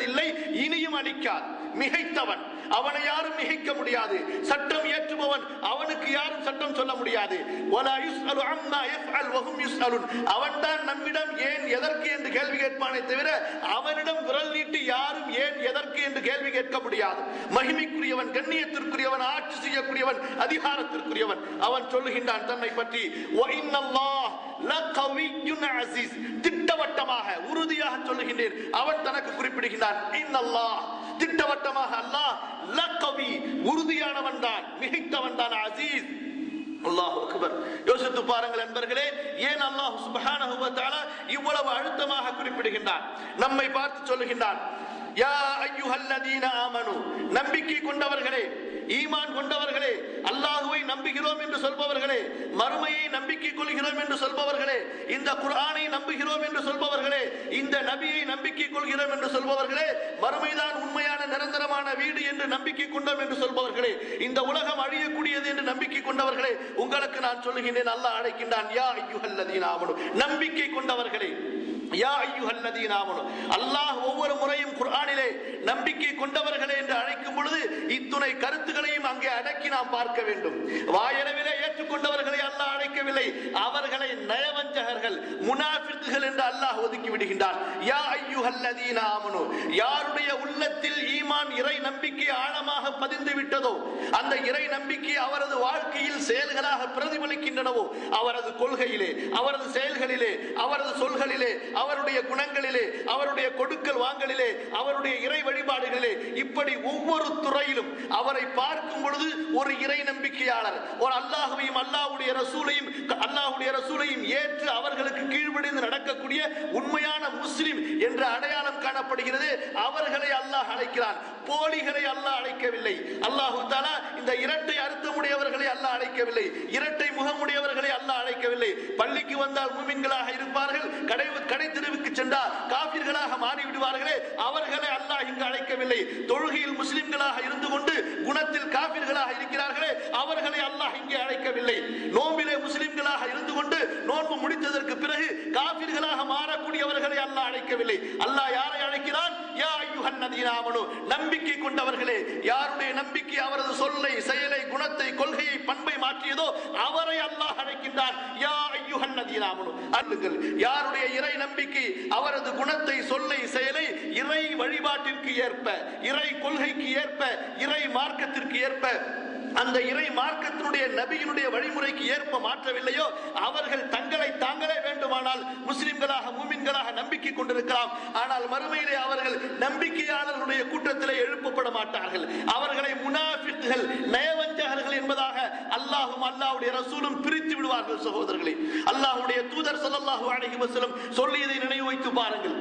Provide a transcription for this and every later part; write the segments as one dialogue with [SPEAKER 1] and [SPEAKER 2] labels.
[SPEAKER 1] அளிக்கவில்லை, இனியும் அளிக்காது. மிகைத்தவன், அவனை யாரும் மிகைக்க முடியாது. சட்டம் ஏற்றுபவன், அவனுக்கு யாரும் சட்டம் சொல்ல முடியாது. அவன்தான் நம்மிடம் ஏன் எதற்கு என்று கேள்வி கேட்பானே தவிர அவனிடம் விரல் நீட்டி யாரும் ஏன் எதற்கு என்று கேள்வி கேட்க முடியாது. மகிமைக்குரியவன், கண்ணியத்திற்குரியவன், ஆட்சி செய்யக்கூடியவன், அதிகாரத்திற்குரியவன். அவன் சொல்லுகின்றான் தன்னை பற்றி, திட்டவட்டமாக உறுதியாக சொல்லுகின்றேன். அவன் தனக்கு குறிப்பிடுகின்றான், இன்னல்லாஹ், திட்டவட்டமாக அல்லாஹ் லகவி, உறுதியானவன் தான், மிகைத்தவன் தான், அசீஸ். அல்லாஹ் அக்பர். யோசித்து பாருங்கள் நண்பர்களே, ஏன் அல்லாஹ் சுப்ஹானஹு வ தஆலா இவ்வளவு அழுத்தமாக குறிப்பிடுகின்றான்? நம்மை பார்த்து சொல்லுகின்றான், யா அய்யுஹல்லதீன ஆமனு, நம்பிக்கை கொண்டவர்களே, ஈமான் கொண்டவர்களே, அல்லாஹ்வை நம்புகிறோம் என்று சொல்பவர்களே, மறுமையை நம்பிக்கை கொள்கிறோம் என்று சொல்பவர்களே, இந்த குர்ஆனை நம்புகிறோம் என்று சொல்பவர்களே, இந்த நபியை நம்பிக்கை கொள்கிறோம் என்று சொல்பவர்களே, மறுமைதான் உண்மையான நிரந்தரமான வீடு என்று நம்பிக்கை கொண்டோம் என்று சொல்பவர்களே, இந்த உலகம் அழியக்கூடியது என்று நம்பிக்கை கொண்டவர்களே, உங்களுக்கு நான் சொல்லுகின்றேன், அல்லாஹ் அழைக்கின்றான், யா அய்யுஹல்லதீன ஆமனு, நம்பிக்கை கொண்டவர்களே. யா அய்யுஹல்லதீன ஆமனு, அல்லாஹ் ஒவ்வொரு முறையும் குர்ஆனிலே நம்பிக்கை கொண்டவர்களே என்று அழைக்கும் பொழுது இத்துணை கருத்துக்களையும் அங்கே அடக்கி நாம் பார்க்க வேண்டும். வாயளவிலே ஏற்றுக்கொண்டவர்களை அல்லாஹ் அழைக்கவில்லை, அவர்களை நயவஞ்சகர்கள், முனாஃபிக்குகள் என்று அல்லாஹ் ஒதுக்கி விடுகின்றார். யா அய்யுஹல்லதீன ஆமனு, யாருடைய உள்ளத்தில் ஈமான், இறை நம்பிக்கை ஆழமாக பதிந்து விட்டதோ, அந்த இறை நம்பிக்கை அவரது வாழ்க்கையில் செயல்களாக பிரதிபலிக்கின்றனவோ, அவரது கொள்கையிலே, அவரது செயல்களிலே, அவரது சொல்களிலே, அவருடைய குணங்களிலே, அவருடைய கொடுக்கல் வாங்கலிலே, அவருடைய இறை வழிபாடுகளிலே, இப்படி ஒவ்வொரு துறையிலும் அவரை பார்க்கும் பொழுது ஒரு இறை நம்பிக்கையாளர், ஒரு அல்லாஹ்வையும் அல்லாஹ்வுடைய ரசூலையும் ஏற்று அவர்களுக்கு கீழ்ப்படிந்து நடக்கக்கூடிய உண்மையான முஸ்லிம் என்ற அடையாளம் காணப்படுகிறது. அவர்களை அல்லாஹ் அழைக்கிறான், போலிகளை அல்லாஹ் அழைக்கவில்லை. அல்லாஹு தஆலா இந்த இரட்டை அர்த்தமுடையவர்களை அல்லாஹ் அழைக்கவில்லை, இரட்டை முகமுடையவர்களை அல்லாஹ் அழைக்கவில்லை. பள்ளிக்கு வந்தால் மூமின்களாக இருப்பார்கள், கடை தெருவுக்கு சென்றால் காபிர்களாக மாறிவிடுவார்களே, அவர்களை அல்லாஹ் இங்கு அழைக்கவில்லை. தொழுகையில் முஸ்லிம்களாக இருந்து கொண்டு குணத்தில் காபிர்களாக இருக்கிறார்களே, அவர்களை அல்லாஹ் இங்கே அழைக்கவில்லை. நோம்பிலே முஸ்லிம்களாக இருந்து கொண்டு நோன்பு முடித்ததற்கு பிறகு காபிர்களாக மாறக்கூடியவர்களை அல்லாஹ் அழைக்கவில்லை. அல்லாஹ் யாரை அழைக்கிறான்? யா அய்யுஹல்லதீன ஆமனு, நம்பிக்கை கொண்டவர்களே. யாருடைய நம்பிக்கை அவரது சொல்லை, செயலை, குணத்தை, கொள்கையை, பண்பை மாற்றியதோ அவரை அல்லாஹ் அழைக்கின்றான். யா அய்யுஹல்லதீன ஆமனு, அல்லுங்கள். யாருடைய இறை நம்பிக்கை அவரது குணத்தை, சொல்லை, செயலை இறை வழிபாட்டிற்கு ஏற்ப, இறை கொள்கைக்கு ஏற்ப, இறை மார்க்கத்திற்கு ஏற்ப, அந்த இறை மார்க்கத்தினுடைய நபியினுடைய வழிமுறைக்கு ஏற்ப மாற்றவில்லையோ, அவர்கள் தங்களை தாங்களே வேண்டுமானால் முஸ்லிம்களாக, மூமின்களாக நம்பிக்கை கொண்டிருக்கலாம். ஆனால் மறுமையிலே அவர்கள் நம்பிக்கையாளர்களுடைய கூட்டத்திலே எழுப்பப்பட மாட்டார்கள். அவர்களை முனாஃபிக்குகள், நயவஞ்சகர்கள் என்பதாக அல்லாஹ்வும் அல்லாஹ்வுடைய ரசூலும் பிரித்து விடுவார்கள். சகோதரர்களே, அல்லாஹ்வுடைய தூதர் ஸல்லல்லாஹு அலைஹி வஸல்லம் சொல்லியதை நினைவு வைத்து பாருங்கள்.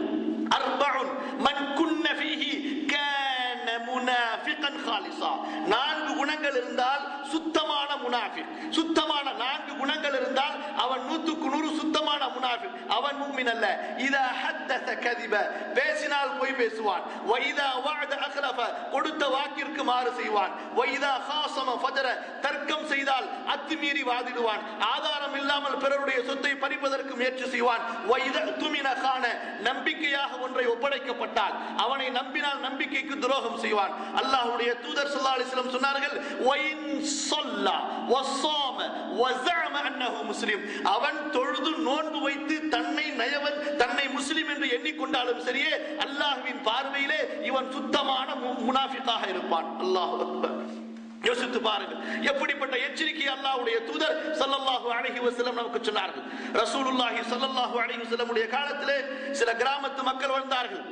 [SPEAKER 1] அர்பஉன் மன் குன்ன ஃபீஹி கான முனாஃபிகன் காலிஸா. 4 குணங்கள் இருந்தால் சுத்தமான முனாஃபிக், சுத்தமான 4 குணங்கள் இருந்தால் அவன் 100க்கு 100 சுத்தமான முனாஃபிக், அவன் முஃமின் அல்ல. இதா ஹத்தஸ கதிப, பேசினால் பொய் பேசுவான். வ இதா வஅத அக்லஃப, கொடுத்த வாக்கிற்கு மாறு செய்வான். வ இதா காஸம ஃபஜர, தர்க்கம் செய்தால் அத்துமீறி வாதிடுவான். ஆதாரம் இல்லாமல் பிறருடைய சொத்தை பறிப்பதற்கு முயற்சி செய்வான். வ இதா துமின கான, நம்பிக்கையாக ஒன்றை ஒப்படைக்கப்பட்டால் அவனை நம்பினால் நம்பிக்கைக்கு துரோகம் செய்வான். அல்லாஹ்வுடைய தூதர் ஸல்லல்லாஹு அலைஹி வஸல்லம் சொன்னார்கள், வயின் ஸல்லா வஸாம வஸஅம அன்னஹு முஸ்லிம், அவன் தொழுது நோன்பு வைத்து தன்னை முஸ்லிம் என்று எண்ணிக்கொண்டாலும் சரியே, அல்லாஹ்வின் பார்வையிலே இவன் சுத்தமான முனாஃபிக்காக இருப்பான். அல்லாஹ் அக்பர். யோசித்து பாருங்கள், எப்படிப்பட்ட எச்சரிக்கை அல்லாஹ்வுடைய தூதர் ஸல்லல்லாஹு அலைஹி வஸல்லம் நமக்கு சொன்னார்கள். ரசூலுல்லாஹி ஸல்லல்லாஹு அலைஹி வஸல்லம் உடைய காலத்திலே சில கிராமத்து மக்கள் வாழ்ந்தார்கள்.